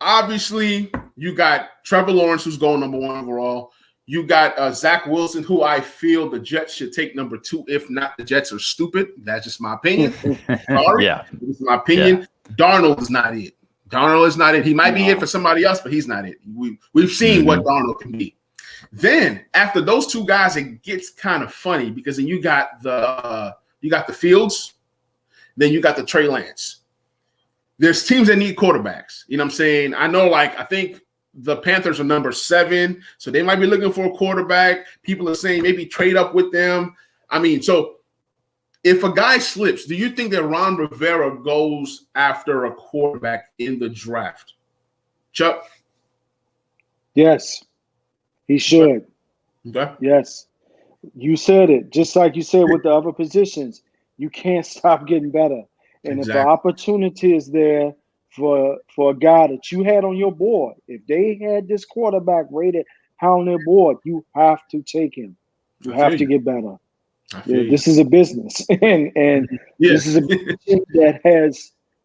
obviously you got Trevor Lawrence, who's going number 1 overall. You got Zach Wilson, who I feel the Jets should take number 2. If not, the Jets are stupid. That's just my opinion. Sorry. Yeah. This is my opinion. Yeah. Darnold is not it. Darnold is not it. He might be it for somebody else, but he's not it. We've seen what Darnold can be. Then after those 2 guys, it gets kind of funny because then you got the Fields, then you got the Trey Lance. There's teams that need quarterbacks. You know what I'm saying? I know, I think the Panthers are number 7, so they might be looking for a quarterback. People are saying maybe trade up with them. I mean, so if a guy slips, do you think that Ron Rivera goes after a quarterback in the draft? Chuck? Yes, he should. Okay. Yes. You said it. Just like you said with the other positions, you can't stop getting better. And If the opportunity is there for a guy that you had on your board, if they had this quarterback rated high on their board, you have to take him. You have to get better. This is a business, and this is a business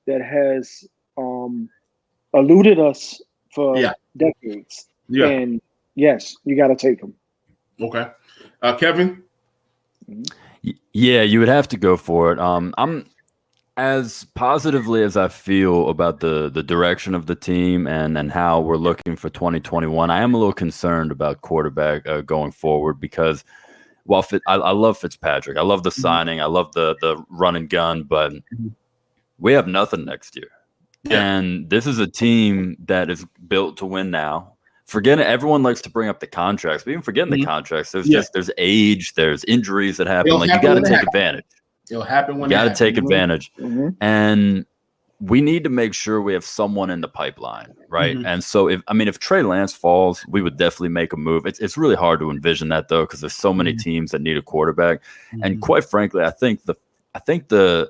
that has eluded us for decades. Yeah. And yes, you got to take them. Okay, Kevin. Yeah, you would have to go for it. I'm as positively as I feel about the direction of the team and how we're looking for 2021. I am a little concerned about quarterback going forward because. Well, I love Fitzpatrick. I love the signing. I love the run and gun, but we have nothing next year. Yeah. And this is a team that is built to win now. Everyone likes to bring up the contracts, but even forgetting the contracts, there's age, there's injuries that happen. You got to take advantage. It'll happen when you got to take advantage. And we need to make sure we have someone in the pipeline, right? And so if Trey Lance falls, we would definitely make a move. It's really hard to envision that though, because there's so many teams that need a quarterback. And quite frankly, I think the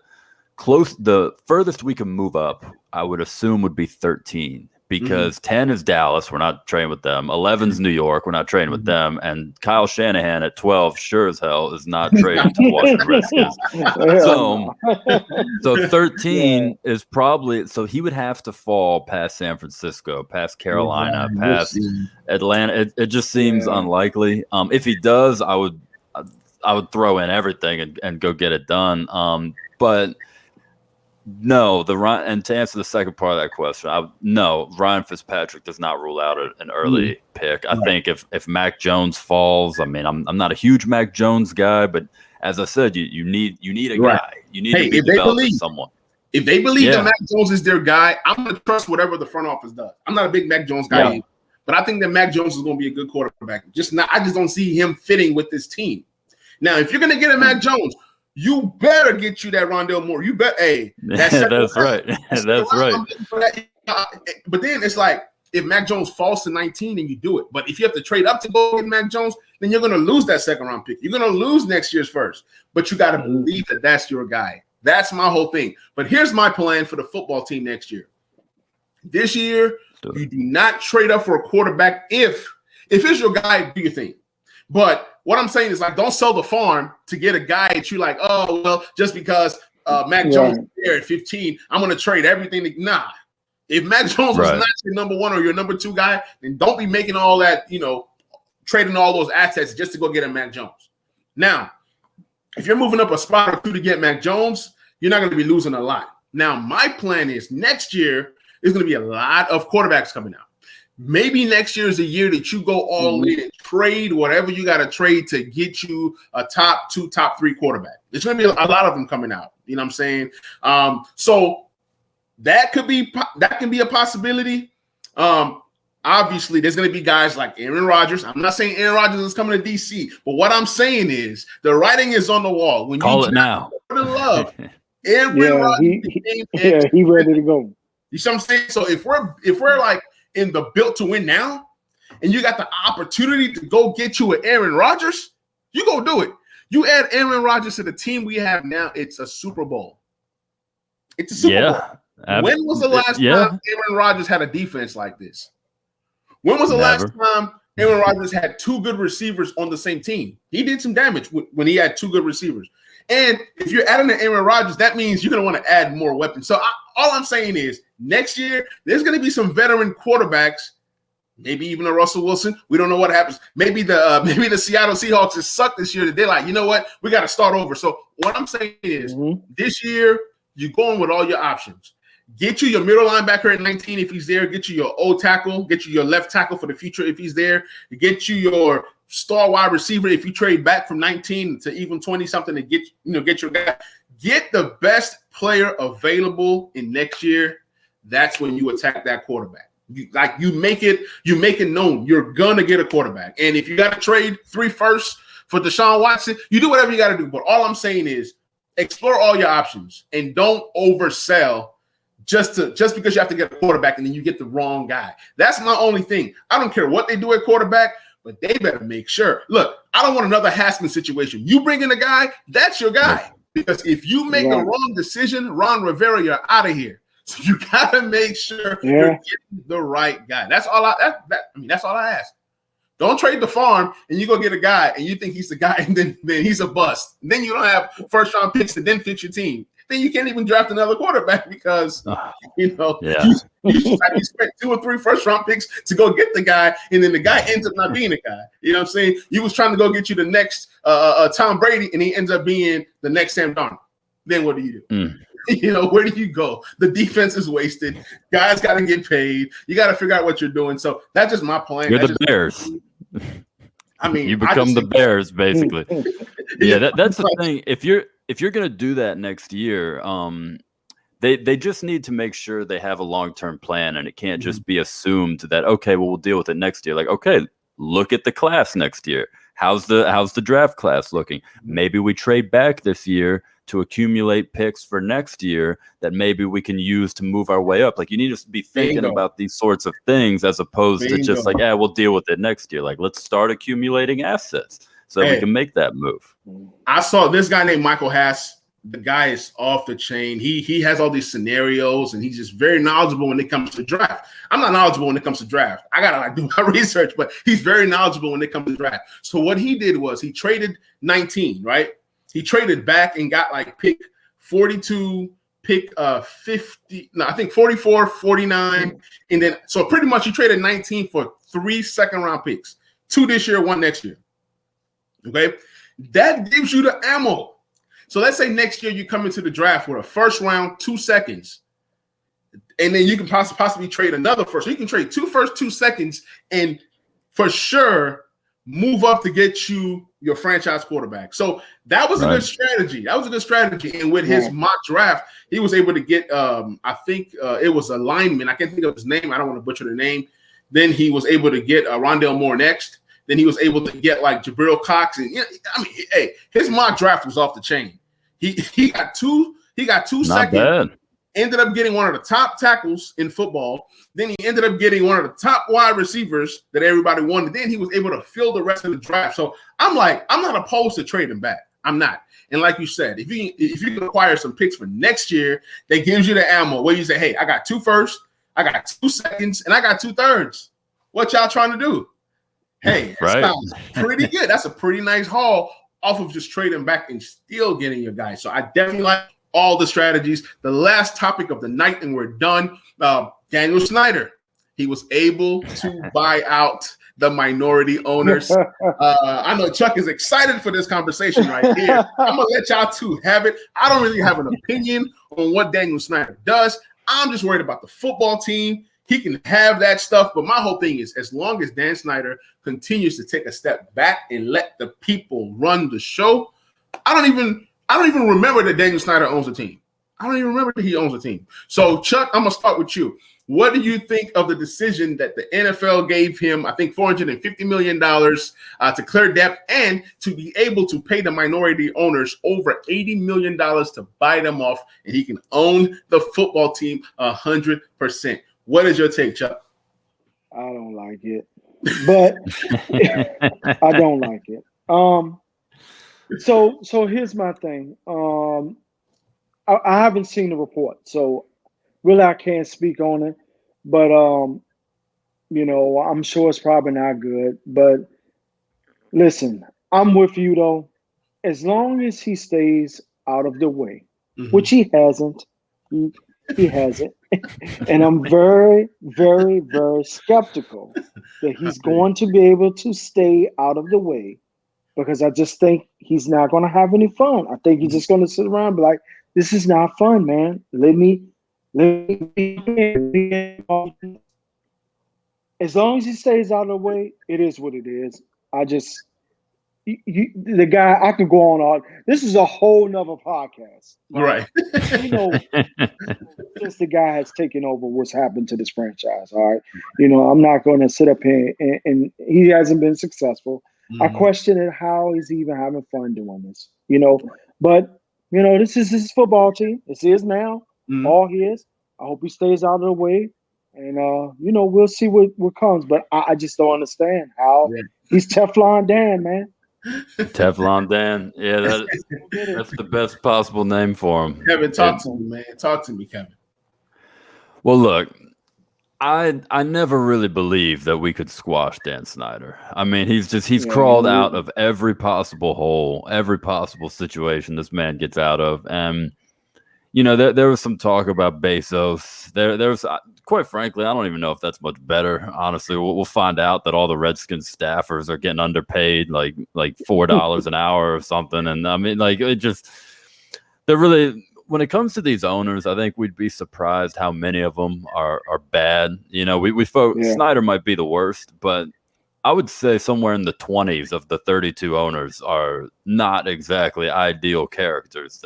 furthest we can move up, I would assume would be 13. Because 10 is Dallas. We're not trading with them. 11's New York. We're not trading with them. And Kyle Shanahan at 12 sure as hell is not trading to the Washington Redskins. So 13 is probably – so he would have to fall past San Francisco, past Carolina, past Atlanta. It just seems unlikely. If he does, I would throw in everything and go get it done. But – no, and to answer the second part of that question, Ryan Fitzpatrick does not rule out an early pick. I think if Mac Jones falls, I'm not a huge Mac Jones guy, but as I said, you need a guy. You need to be developing someone. If they believe that Mac Jones is their guy, I'm going to trust whatever the front office does. I'm not a big Mac Jones guy either, but I think that Mac Jones is going to be a good quarterback. I just don't see him fitting with this team. Now, if you're going to get a Mac Jones, you better get you that Rondale Moore. You bet. Hey, that's right. That's right. But then it's like if Mac Jones falls to 19, then you do it. But if you have to trade up to go get Mac Jones, then you're going to lose that second round pick. You're going to lose next year's first. But you got to believe that that's your guy. That's my whole thing. But here's my plan for the football team next year. This year, you do not trade up for a quarterback. If it's your guy, do your thing. But what I'm saying is, like, don't sell the farm to get a guy that you like, oh, well, just because Mac Jones is there at 15, I'm going to trade everything. Nah. If Mac Jones was not your number one or your number two guy, then don't be making all that, trading all those assets just to go get a Mac Jones. Now, if you're moving up a spot or two to get Mac Jones, you're not going to be losing a lot. Now, my plan is next year there's going to be a lot of quarterbacks coming out. Maybe next year is a year that you go all in and trade whatever you got to trade to get you a top 2, top 3 quarterback. There's going to be a lot of them coming out. You know what I'm saying? So that can be a possibility. Obviously, there's going to be guys like Aaron Rodgers. I'm not saying Aaron Rodgers is coming to DC, but what I'm saying is the writing is on the wall. When call it now. Love, Aaron Rodgers, he ready to go. You see what I'm saying? So if we're like in the built to win now, and you got the opportunity to go get you an Aaron Rodgers, you go do it. You add Aaron Rodgers to the team we have now, it's a Super Bowl. It's a Super Bowl. When was the last time Aaron Rodgers had a defense like this? When was the last time Aaron Rodgers had 2 good receivers on the same team? He did some damage when he had 2 good receivers. And if you're adding an Aaron Rodgers, that means you're going to want to add more weapons. So all I'm saying is next year, there's going to be some veteran quarterbacks, maybe even a Russell Wilson. We don't know what happens. Maybe the Seattle Seahawks just suck this year. That they're like, you know what? We got to start over. So what I'm saying is this year, you're going with all your options. Get you your middle linebacker at 19 if he's there. Get you your old tackle. Get you your left tackle for the future if he's there. Get you your star wide receiver if you trade back from 19 to even 20-something to get your guy. Get the best player available in next year. That's when you attack that quarterback. You make it known you're gonna get a quarterback. And if you got to trade 3 firsts for Deshaun Watson, you do whatever you got to do. But all I'm saying is explore all your options and don't oversell just because you have to get a quarterback and then you get the wrong guy. That's my only thing. I don't care what they do at quarterback, but they better make sure. Look, I don't want another Haskins situation. You bring in a guy, that's your guy. Because if you make the wrong decision, Ron Rivera, you're out of here. So you gotta make sure you're getting the right guy. That's all that's all I ask. Don't trade the farm and you go get a guy and you think he's the guy and then he's a bust. And then you don't have first round picks and then fit your team. Then you can't even draft another quarterback because you spent 2 or 3 first round picks to go get the guy, and then the guy ends up not being the guy. You know what I'm saying? You was trying to go get you the next Tom Brady, and he ends up being the next Sam Darnold. Then what do you do? Where do you go? The defense is wasted. Guys got to get paid. You got to figure out what you're doing. So that's just my plan. You're the Bears. I mean, you become the Bears, basically. That's the thing. If you're going to do that next year, they just need to make sure they have a long-term plan, and it can't just be assumed that, okay, well, we'll deal with it next year. Like, okay, look at the class next year. How's the draft class looking? Maybe we trade back this year to accumulate picks for next year that maybe we can use to move our way up. Like, you need to be thinking about these sorts of things as opposed to just like, we'll deal with it next year. Like, let's start accumulating assets so we can make that move. I saw this guy named Michael Haas. The guy is off the chain. He has all these scenarios, and he's just very knowledgeable when it comes to draft. I'm not knowledgeable when it comes to draft. I gotta do my research, but he's very knowledgeable when it comes to draft. So what he did was he traded 19, right? He traded back and got like pick 42, pick 50. No, I think 44, 49, and then so pretty much he traded 19 for 3 second-round picks, 2 this year, 1 next year. Okay, that gives you the ammo. So let's say next year you come into the draft with a first round, 2 seconds, and then you can possibly trade another first. So you can trade 2 firsts, 2 seconds, and for sure move up to get you your franchise quarterback. So that was a good strategy. And with his mock draft, he was able to get, I think it was a lineman. I can't think of his name. I don't want to butcher the name. Then he was able to get Rondale Moore next. Then he was able to get like Jabril Cox. And his mock draft was off the chain. He got two Not seconds. bad. ended up getting one of the top tackles in football. Then he ended up getting one of the top wide receivers that everybody wanted. Then he was able to fill the rest of the draft. So I'm not opposed to trading back. I'm not. And like you said, if you can acquire some picks for next year, that gives you the ammo where you say, hey, I got 2 firsts, I got 2 seconds, and I got 2 thirds. What y'all trying to do? Hey, that sounds pretty good. That's a pretty nice haul off of just trading back and still getting your guys. So I definitely like all the strategies. The last topic of the night, and we're done. Daniel Snyder. He was able to buy out the minority owners. I know Chuck is excited for this conversation right here. I'm going to let y'all two have it. I don't really have an opinion on what Daniel Snyder does. I'm just worried about the football team. He can have that stuff, but my whole thing is as long as Dan Snyder continues to take a step back and let the people run the show, I don't even remember that Daniel Snyder owns a team. I don't even remember that he owns a team. So, Chuck, I'm going to start with you. What do you think of the decision that the NFL gave him, I think $450 million to clear depth and to be able to pay the minority owners over $80 million to buy them off, and he can own the football team 100%? What is your take, Chuck? I don't like it, but I don't like it. So here's my thing. I haven't seen the report, so really I can't speak on it. But I'm sure it's probably not good. But listen, I'm with you though. As long as he stays out of the way, which he hasn't. He hasn't. And I'm very, very, very skeptical that he's going to be able to stay out of the way, because I just think he's not going to have any fun. I think he's just going to sit around and be like, this is not fun, man. Let me as long as he stays out of the way, it is what it is. The guy, I could go on all. This is a whole nother podcast, right? Since the guy has taken over what's happened to this franchise, all right. I'm not going to sit up here and he hasn't been successful. I question it. How is he even having fun doing this? But this is his football team. It's his now, all his. I hope he stays out of the way, and we'll see what comes. But I just don't understand how he's Teflon Dan, man. Teflon Dan. Yeah, that's the best possible name for him. Kevin, talk to me, man. Talk to me, Kevin. Well, look, I never really believed that we could squash Dan Snyder. I mean, he's crawled out of every possible hole, every possible situation this man gets out of. And, there was some talk about Bezos. There was, quite frankly, I don't even know if that's much better. Honestly, we'll find out that all the Redskins staffers are getting underpaid, like $4 an hour or something. And I mean, they're really, when it comes to these owners, I think we'd be surprised how many of them are bad. Snyder might be the worst, but I would say somewhere in the 20s of the 32 owners are not exactly ideal characters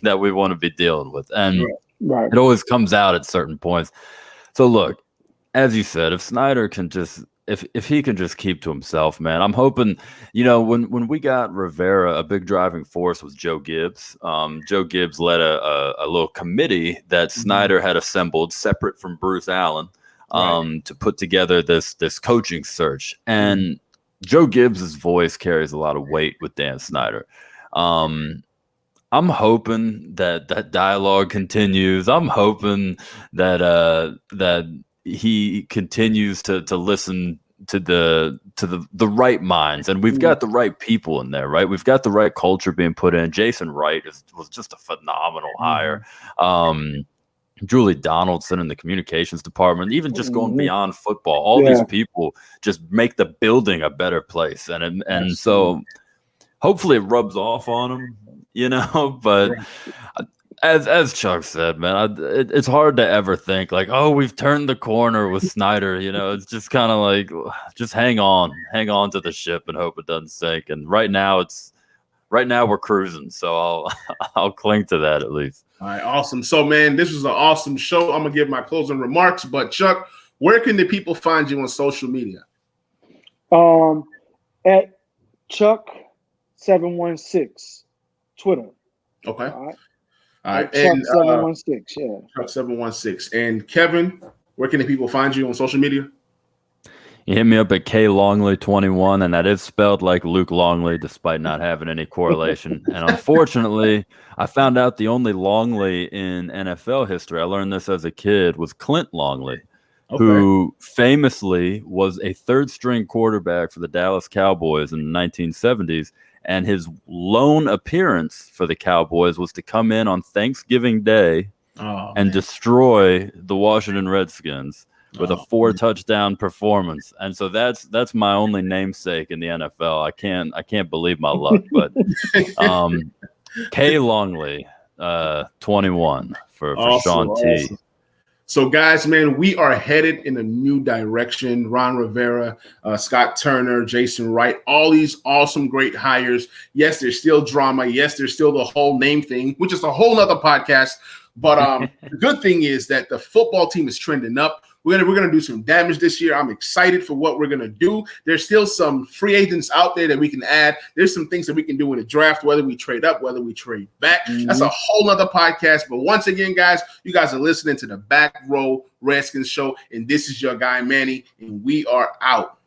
that we want to be dealing with. And it always comes out at certain points. So look, as you said, if Snyder can just, if he can just keep to himself, man, I'm hoping, when we got Rivera, a big driving force was Joe Gibbs. Joe Gibbs led a little committee that Snyder had assembled separate from Bruce Allen to put together this coaching search. And Joe Gibbs's voice carries a lot of weight with Dan Snyder. I'm hoping that dialogue continues. I'm hoping that he continues to listen to the right minds, and we've got the right people in there, right? We've got the right culture being put in. Jason Wright was just a phenomenal hire. Julie Donaldson in the communications department, even just going beyond football, all these people just make the building a better place, and so hopefully it rubs off on them, but. As Chuck said, man, it's hard to ever think like, oh, we've turned the corner with Snyder. It's just kind of like, just hang on to the ship and hope it doesn't sink. And right now we're cruising, so I'll cling to that at least. All right, awesome. So, man, this was an awesome show. I'm gonna give my closing remarks, but Chuck, where can the people find you on social media? At Chuck716 Twitter. Okay. All All right. Chuck And 716, yeah. Chuck 716. And Kevin, where can the people find you on social media? You hit me up at klongley21, and that is spelled like Luke Longley, despite not having any correlation. And unfortunately, I found out the only Longley in NFL history, I learned this as a kid, was Clint Longley, who famously was a third-string quarterback for the Dallas Cowboys in the 1970s. And his lone appearance for the Cowboys was to come in on Thanksgiving Day and destroy the Washington Redskins with a 4-touchdown performance. And so that's my only namesake in the NFL. I can't believe my luck, but K Longley 21 for Sean T. Awesome. So guys, man, we are headed in a new direction. Ron Rivera, Scott Turner, Jason Wright, all these awesome, great hires. Yes, there's still drama. Yes, there's still the whole name thing, which is a whole nother podcast. But the good thing is that the football team is trending up. We're gonna do some damage this year. I'm excited for what we're gonna do. There's still some free agents out there that we can add. There's some things that we can do in the draft, whether we trade up, whether we trade back. That's a whole nother podcast. But once again, guys, you guys are listening to the Back Row Redskins show, and this is your guy Manny, and we are out.